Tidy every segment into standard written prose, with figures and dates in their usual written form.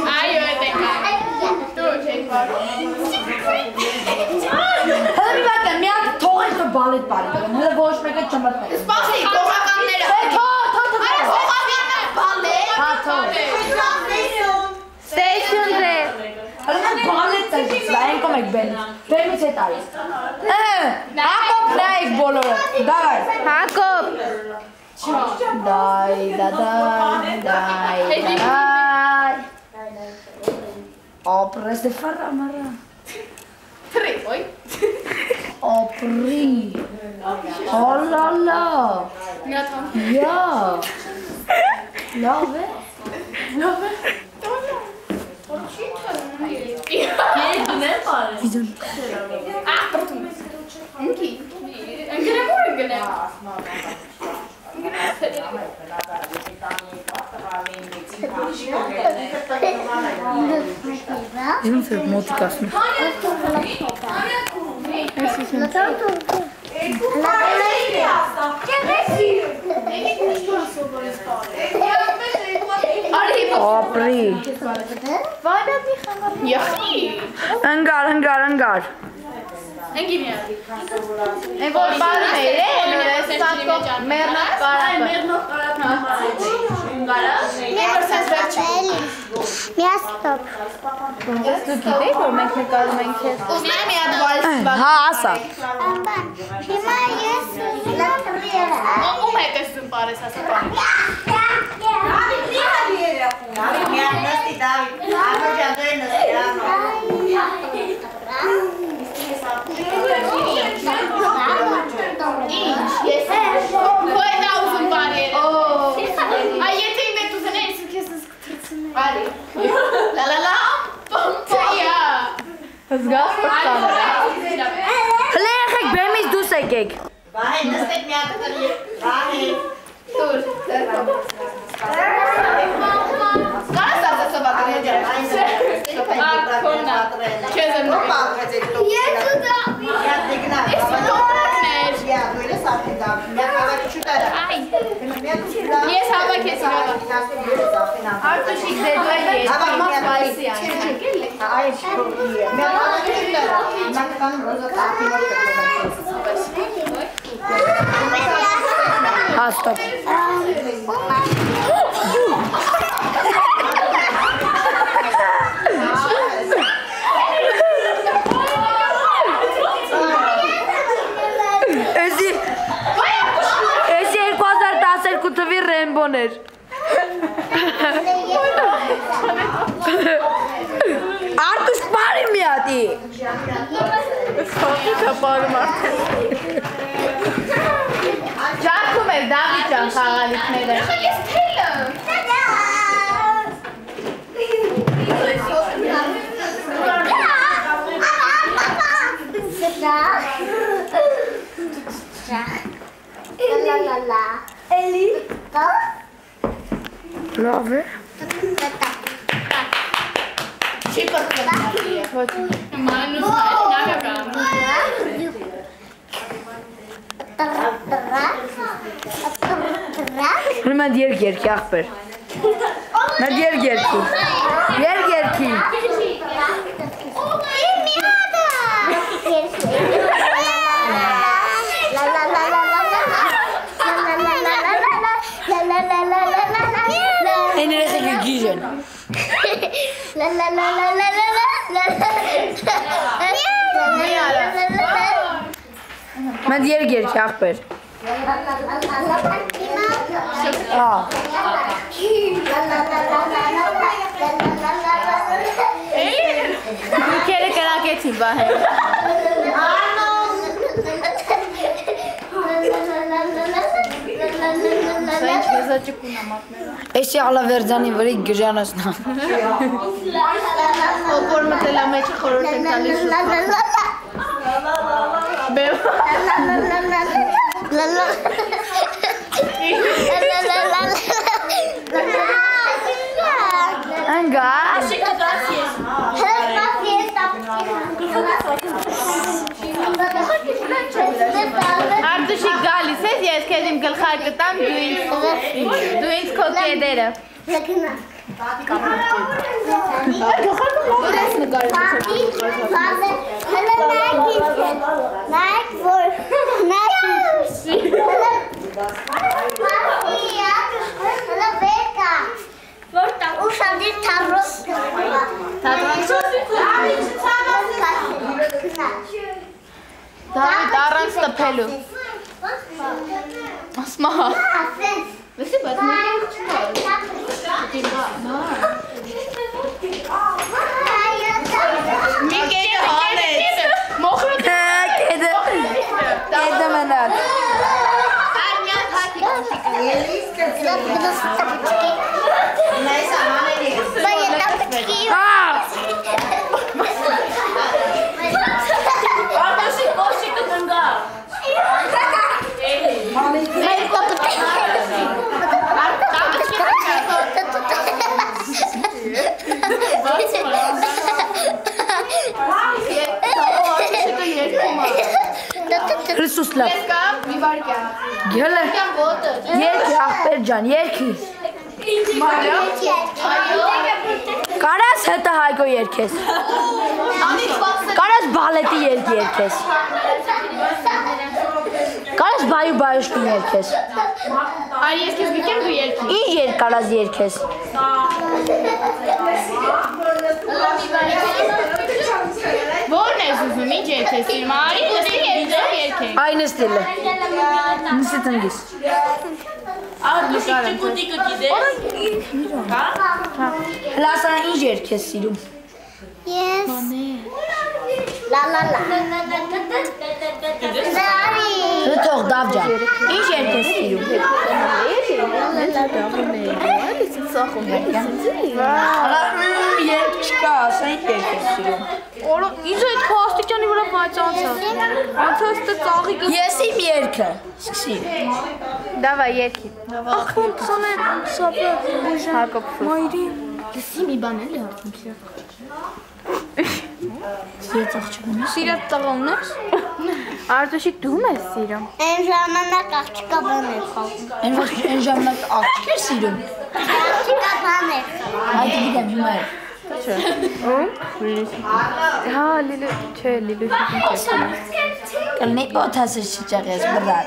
Այո, դե կա։ Դու չեք բարում։ Հələ մի վատ է, մի հատ թողեք որ բալետ բարի դրեմ, հələ ոչ մեկը չմտնեք։ Սպասի, թողականները։ Արա թողականները բալետ։ Հա, թող։ Ստեյսյուն դե։ Հələ mən բալետ ծեզից, այն կոմ եք բենից, բենից հետ արիս։ Հակոպ նայք բոլորը, դայ։ Հակոպ։ Դայ, դայ։ Ապրես է ֆարա մարա։ Թրի, ոյ։ Ապրի։ Հալալա։ Միաթամ։ Յա։ Լավ է։ Լավ է։ Երեք դունել պարը։ Վիդոն։ Պրտում։ Ընկի։ Ընգրեմ որ ընգնեմ։ Իզում սև մոտիկ ասնում։ Ապրի։ Յախի։ Ընգար։ Ընկի միատ։ Են որ բարում էր է, սատկով մերնով կարապը։ Մեր սենց վերջի։ Միաստոպ։ Ես դու գիտեի, որ մենք նկարում ենք ես։ Ուզում եմ միատ վալիս Հա, ասա։ Ամբան, հիմա ես լապրի եմ։ ում հետ ես դում պարես ասա պարի։ Քոյ դա ուզում պարի էր։ Այ եթե իմ հետ ուզեն ես քեզ թրցնում։ Արի։ Լալալա։ Պամպայա։ Զգաս պրտանը։ Հլե եղեք բեմից դուս եկեք։ Վահե, նստեք մի հատ կրի, վահե։ Դուր, Կարաս ասա բականի ջան։ Ակոնա։ Քեզ եմ նկատի։ Ես ուզա։ Ես տոկներ։ Ես հավաքեցի հավա։ Արտուշիկ դե դու եք ես, մաս պարիսի այն։ Հա, ստոպ։ Էսի 2012 թվի Ռեմբոն էր։ Արտուշ պարի մի հատի։ Խոքիքա պարում արդեն։ Ճարքում էր Դավիթ ջան խաղալիքները։ Ես թելը։ La. Էլի։ Լավ է։ Չի պրտում։ Մանուս նագական։ Մենք երգի ախպեր։ Մենք երգի։ Երգի։ Այն երեխեքը գիժ են։ Մենք երգի ախպեր։ Դուքերը կրակեցին բահեր։ Սա ինչ վեզաճկուն ամատները։ Էսի ալավերձանի վրի գժանասնա։ Որ մտել ամեջը խորորդ են տալիս Բև։ Անգար։ Արտուշիկ գալիս ես, ես քեզ իմ իմ գլխարկը տամ, դու ինձ քո կեդերը։ Դավիթ առանց տպելու։ Ասմա։ Լսի, բայց մի կետը հանեց։ Մոխրոտ Կետը մնաց։ արմյան հատիկ։ Հրսուս լավ։ Ես կամ մի վարկյան։ Գելը։ Կամ ոտը։ Երկի աղբեր ջան, երկի։ Կարաս հետը հայկո երկես։ Կարաս բալետի երկի երկես։ Կարաս բայու բայուշկի երկես։ Այ ես քեզ գիտեմ դու երկի։ Ինչ երկ կարաս երկես։ Որն ես ուզում, ինչ երկես իր մարի, նստի երկեք։ Այն ստիլը։ Նսի տնգիս։ Լասան ինչ երկես սիրում։ Yes. La la la. Zari. Հտող դավ ջան, ինչ երկես սիրում։ Երկ չկա, ասա ինչ երկես սիրում։ Օրո, ինչ այդ քո աստիճանի վրա բայց անցա։ Անցա ստե ծաղիկը։ Ես իմ երկը, սկսի։ Դավայ երկի։ Ախ, քսոնե սապը Հակոբ։ Մայրի։ Լսի մի բան էլի արդյոք։ Սիրած աղջիկն ես։ Սիրած տղան ես։ Արտոշիկ դու ես սիրում։ Այն ժամանակ աղջիկա բան էր խաղում։ Այն ժամանակ աղջիկ էր սիրում։ Աղջիկա բան էր խաղում։ Այդ գիտեմ հիմա է։ Հա, Լիլու, չէ, Լիլու չէ։ Կլնի օթասը շիճաղ ես բրատ։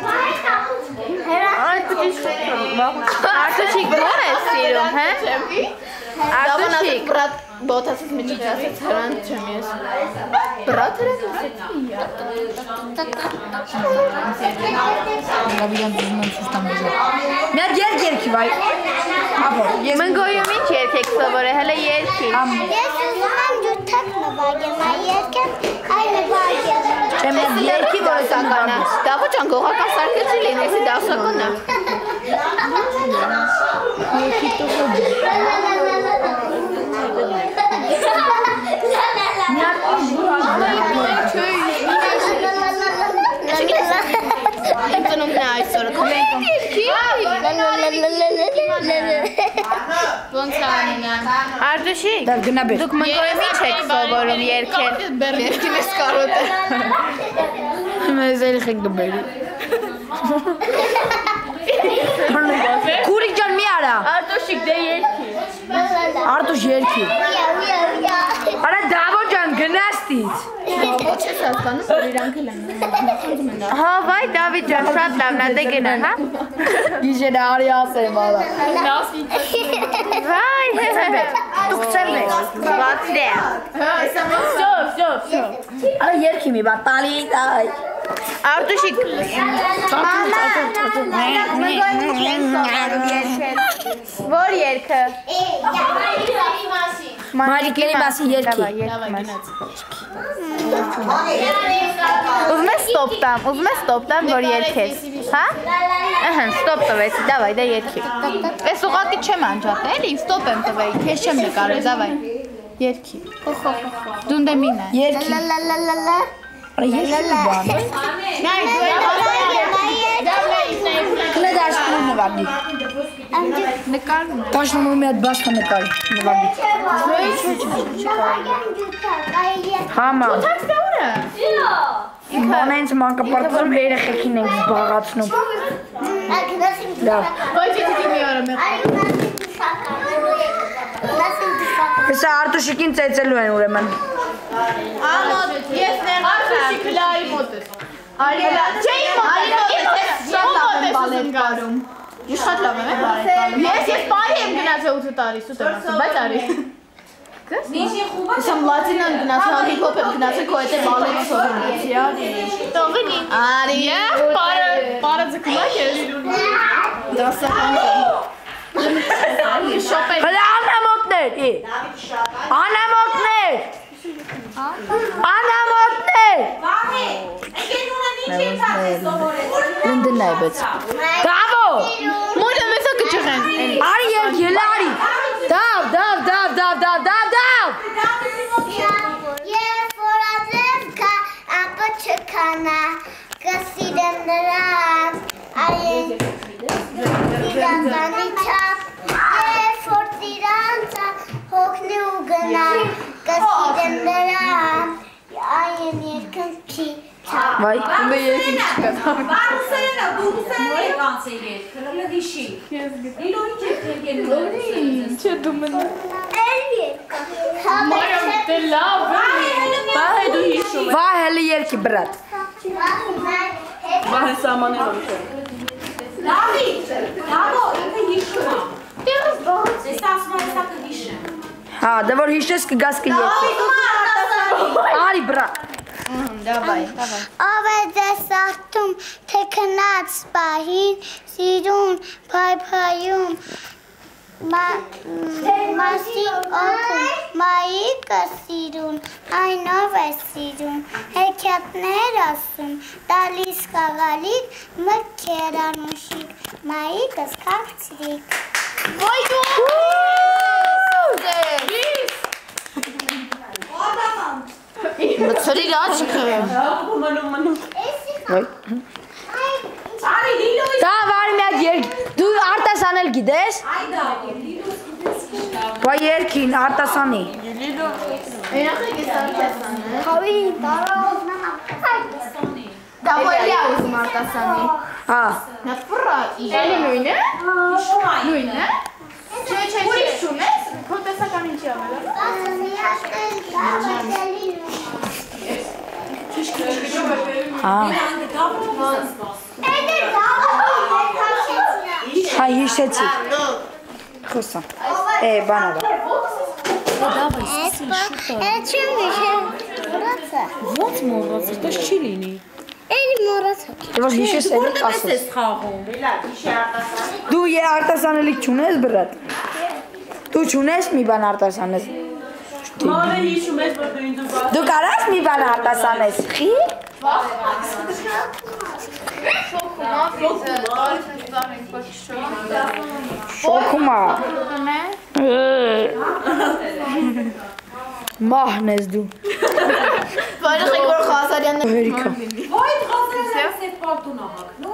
Արտոշիկ դու ես սիրում, հա։ Արտոշիկ Բրատ բոթասից միջի ասեց հրան չեմ ես։ Բրատ հրան Գաբիլյան դուզում եմ սուստան բուժը։ Միատ երկի վայ։ Ապո, ես մնգոյում ինչ երկ եք սովորել, հələ երկի։ Ես ուզում եմ ջութակ նվագեմ, այ երկեմ, այ նվագեմ։ չեմ ես երկի Դասական է։ Դավո ջան, գողական սարքը չի լինի, էսի դասական է։ երկի տուղը։ Իմ ծնունդն է այսօրը, ոնց անունը։ Արտոշիկ, Դար գնա բեր։ դուք մնգոյում ինչ եք սովորում երկել։ Երկին ես կարոտ է։ Մեզ երիխ եք դբերի։ Կուրիկ ջան մի արա։ Արտոշիկ դե երկի։ Արտուշ երկի։ Արա դավո ջան գնաստից։ Ոչ ես հասկանում, որ իրանք էլ են։ Հա, վայ Դավիթ ջան, շատ լավն է, դե գնա, հա։ Գիշերը արի ասեմ ալա։ Վայ, Դուք ծեմ եք։ բացդե։ Արա երկի մի բատ տալի այ։ Արտոշիկ, որ երկը։ Մարիկելի մասի երկի։ Ուզում ես ստոպ տամ, որ երկես, հա? Ըհն, ստոպ տվեցի, դավայ, դա երկի։ Ես ուղղակի չեմ անջատել, էլի, ստոպ եմ տվել, քեզ չեմ նկարել, դավայ, երկի։ Դուն դե մին է։ Երկի։ Արա երկի բան։ Նայ, Կլե դաշնում նվագի։ Դաշնում մի հատ բաստա նկարի նվագի։ Համա։ Մանենց մանկապարտում երեխեքին ենք զբաղացնում։ Ոչ էդի մի օրը մեղ։ Հեսա Արտուշիկին ծեծելու են ուրեմն։ Ամոտ, ես Արտուշիկը լարի մոտ ես։ Արի չէի մոտ ես զնգարում։ Ես շատ լավ եմ Ես պարի եմ գնացել 8 տարի սուտ եմ ասում, բայց արի։ Ես եմ լատինան գնացել, հիփ-հոփ եմ գնացել, քո հետ բալետի սովորեցի, Տողնի։ Արի, պարը ձգմակ ես։ Դասական Հլա անամոտներ, անամոտներ, անամոտներ։ Լնդն է բեց։ Դավո։ Մոդը մեսա կճղեն։ Արի ելարի։ Դավ։ Ես որածեմ կա ապը չկանա, կսիրեմ նրան, այեն իրան բանի չապ, ես որ տիրանցա հոգնի ու գնա, կսիրեմ նրան, այեն երկնքի չապ։ Վայ, Ումե երկին չկա։ Բարուսերենը, բուհուսերենը եկանց է ետ, կրելը հիշի։ Իլորի չեք երկեն Չէ դու մնա։ Մարիամ դե լավ Բայ դու հիշում ես։ վայ հելի երկի բրատ։ Բայ սամաներով։ Լավի, լավո, ինքը հիշում է։ Ես ասում եմ, սա կհիշեմ։ Հա, դե որ հիշես կգաս կերքի։ Արի բրատ։ Դավայ։ Ով է ձեզ արտում, թե կնած պահին, սիրուն, պայպայում, մասի օգում, մայի կսիրուն, այն ով է սիրուն, հեքյատներ ասում, տալիս կաղալիկ, մկեր անուշիկ, մայի կսկաղցրիկ։ Ոյ դու Մցրի աչքը։ Արի, լիլոյի Դա վարի միակ երկ, դու արտասանել գիտես։ այդա, լիլոյի Վայ երկին արտասանի։ Երախեք ես արտասանը Հավի, բարով Դա հոյլի ուզում արտասանի Հա, Նա ֆրա Էլի նույն է? Նույն է? Չէ, ուրիշ չունես? Քո տեսական ինչի ավել հա, հա հիշեցի։ Խոսա, բանավա։ Չեմ վիշեմ մորացա։ Ոնց մոռացա, դա չի լինի։ Էլի մորացա։ Որ հիշես էլ ասես։ Խաղում։ Դու արտասանելիք չունես բրատ։ Դու չունես մի բան արտասանես։ Մանե հիշում ես, որ դու ինձ բաց։ Դու կարաս մի բան արտասանես։ Խի։ Շոքումա։ Մահն ես դու։ Բարեխեք որ Խասարյանն Հերիքա։ Ոյդ, ղասրելը սետ պարտուն աղակ, նո։